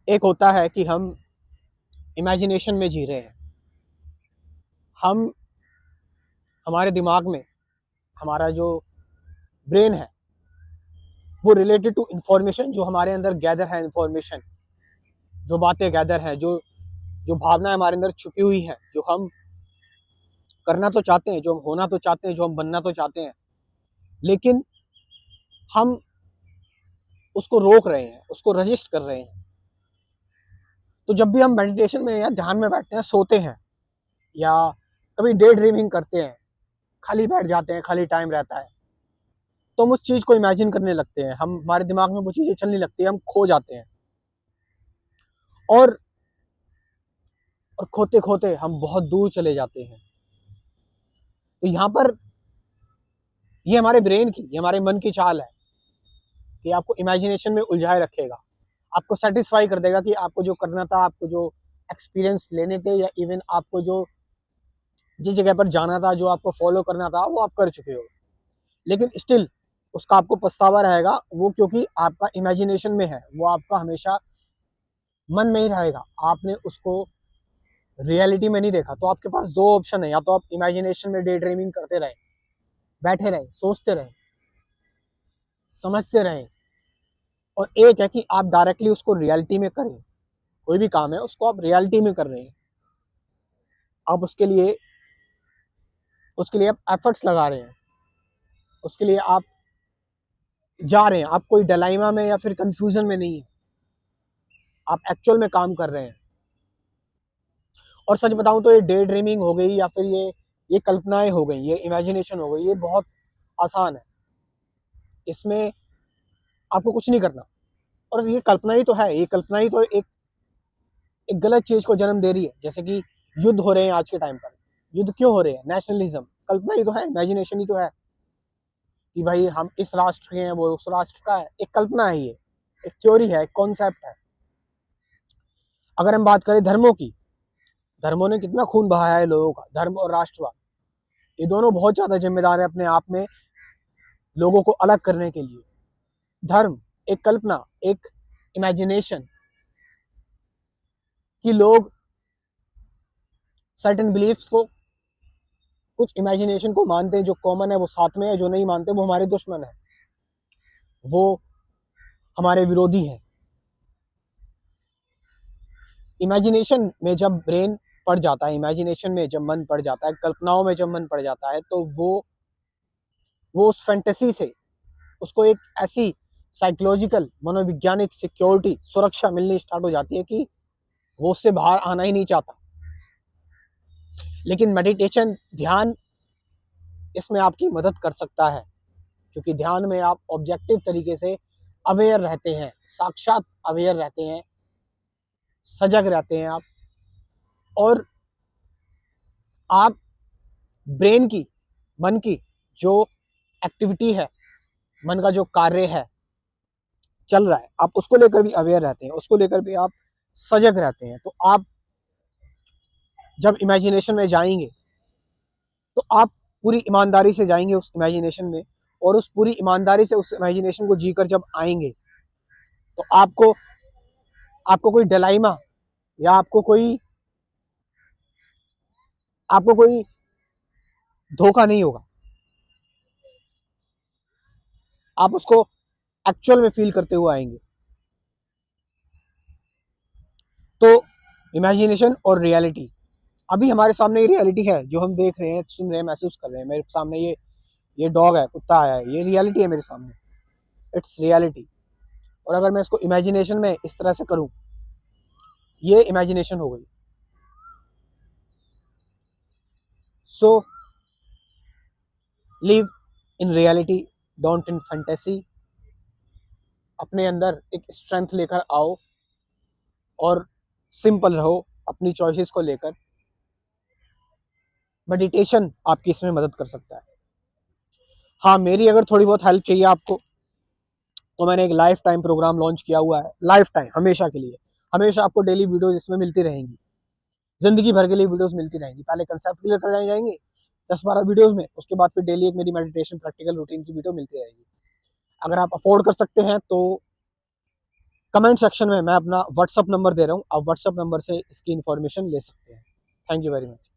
एक होता है कि हम इमेजिनेशन में जी रहे हैं। हम हमारे दिमाग में हमारा जो ब्रेन है वो रिलेटेड टू इंफॉर्मेशन जो हमारे अंदर गैदर है, इंफॉर्मेशन जो बातें गैदर हैं, जो जो भावनाएं हमारे अंदर छुपी हुई हैं, जो हम करना तो चाहते हैं, जो हम होना तो चाहते हैं, जो हम बनना तो चाहते हैं, लेकिन हम उसको रोक रहे हैं, उसको रजिस्ट कर रहे हैं। तो जब भी हम मेडिटेशन में या ध्यान में बैठते हैं, सोते हैं या कभी डे ड्रीमिंग करते हैं, खाली बैठ जाते हैं, खाली टाइम रहता है, तो हम उस चीज़ को इमेजिन करने लगते हैं। हम हमारे दिमाग में वो चीज़ें चलने लगती है, हम खो जाते हैं और खोते खोते हम बहुत दूर चले जाते हैं। तो यहाँ पर ये हमारे ब्रेन की, ये हमारे मन की चाल है कि आपको इमेजिनेशन में उलझाए रखेगा, आपको सेटिस्फाई कर देगा कि आपको जो करना था, आपको जो एक्सपीरियंस लेने थे, या इवन आपको जो जिस जगह पर जाना था, जो आपको फॉलो करना था, वो आप कर चुके हो। लेकिन स्टिल उसका आपको पछतावा रहेगा, वो क्योंकि आपका इमेजिनेशन में है, वो आपका हमेशा मन में ही रहेगा, आपने उसको रियलिटी में नहीं देखा। तो आपके पास दो ऑप्शन है, या तो आप इमेजिनेशन में डे ड्रीमिंग करते रहे, बैठे रहे, सोचते रहे, समझते रहे, और एक है कि आप डायरेक्टली उसको रियलिटी में करें। कोई भी काम है उसको आप रियलिटी में कर रहे हैं, आप उसके लिए आप एफर्ट्स लगा रहे हैं, उसके लिए आप जा रहे हैं, आप कोई डायलेमा में या फिर कंफ्यूजन में नहीं है, आप एक्चुअल में काम कर रहे हैं। और सच बताऊं तो ये डे ड्रीमिंग हो गई, या फिर ये कल्पनाएं हो गई, ये इमेजिनेशन हो गई, ये बहुत आसान है। इसमें आपको कुछ नहीं करना, और ये कल्पना ही तो है, ये कल्पना ही तो एक गलत चीज को जन्म दे रही है। जैसे कि युद्ध हो रहे हैं आज के टाइम पर, युद्ध क्यों हो रहे हैं? नेशनलिज्म, कल्पना ही तो है, इमेजिनेशन ही तो है कि भाई हम इस राष्ट्र के हैं, वो उस राष्ट्र का है, एक कल्पना है, ये एक थ्योरी है, एक कॉन्सेप्ट है। अगर हम बात करें धर्मों की, धर्मों ने कितना खून बहाया है लोगों का, धर्म और राष्ट्रवाद, ये दोनों बहुत ज्यादा जिम्मेदार है अपने आप में लोगों को अलग करने के लिए। धर्म एक कल्पना, एक इमेजिनेशन कि लोग सर्टेन बिलीफ्स को, कुछ इमेजिनेशन को मानते हैं, जो कॉमन है वो साथ में है, जो नहीं मानते वो हमारे दुश्मन है, वो हमारे विरोधी हैं। इमेजिनेशन में जब ब्रेन पड़ जाता है, इमेजिनेशन में जब मन पड़ जाता है, कल्पनाओं में जब मन पड़ जाता है, तो वो उस फैंटेसी से उसको एक ऐसी साइकोलॉजिकल, मनोवैज्ञानिक सिक्योरिटी, सुरक्षा मिलनी स्टार्ट हो जाती है कि वो उससे बाहर आना ही नहीं चाहता। लेकिन मेडिटेशन, ध्यान इसमें आपकी मदद कर सकता है, क्योंकि ध्यान में आप ऑब्जेक्टिव तरीके से अवेयर रहते हैं, साक्षात अवेयर रहते हैं, सजग रहते हैं आप, और आप ब्रेन की, मन की जो एक्टिविटी है, मन का जो कार्य है चल रहा है, आप उसको लेकर भी अवेयर रहते हैं, उसको लेकर भी आप सजग रहते हैं। तो आप जब इमेजिनेशन में जाएंगे, तो आप पूरी ईमानदारी से जाएंगे उस इमेजिनेशन में, और उस पूरी ईमानदारी से उस इमेजिनेशन को जीकर जब आएंगे, तो आपको आपको कोई डिलेमा, या आपको कोई धोखा नहीं होगा, आप उसको एक्चुअल में फील करते हुए आएंगे। तो इमेजिनेशन और रियलिटी, अभी हमारे सामने ये रियलिटी है जो हम देख रहे हैं, सुन रहे हैं, महसूस कर रहे हैं। मेरे सामने ये डॉग है, कुत्ता आया है, ये रियलिटी है मेरे सामने, इट्स रियलिटी। और अगर मैं इसको इमेजिनेशन में इस तरह से करूं, ये इमेजिनेशन हो गई। So live in reality, don't in fantasy. अपने अंदर एक स्ट्रेंथ लेकर आओ, और सिंपल रहो अपनी चॉइसेस को लेकर। मेडिटेशन आपकी इसमें मदद कर सकता है। हाँ, मेरी अगर थोड़ी बहुत हेल्प चाहिए आपको, तो मैंने एक लाइफ टाइम प्रोग्राम लॉन्च किया हुआ है, लाइफ टाइम, हमेशा के लिए। हमेशा आपको डेली वीडियोस इसमें मिलती रहेंगी, जिंदगी भर के लिए वीडियोस मिलती रहेंगी। पहले कंसेप्ट क्लियर कराए जाएंगे 10-12 वीडियोस में, उसके बाद फिर डेली एक मेरी मेडिटेशन प्रैक्टिकल रूटीन की वीडियो मिलती रहेगी। अगर आप अफोर्ड कर सकते हैं तो कमेंट सेक्शन में मैं अपना व्हाट्सअप नंबर दे रहा हूँ, आप व्हाट्सअप नंबर से इसकी इन्फॉर्मेशन ले सकते हैं। Thank you very much.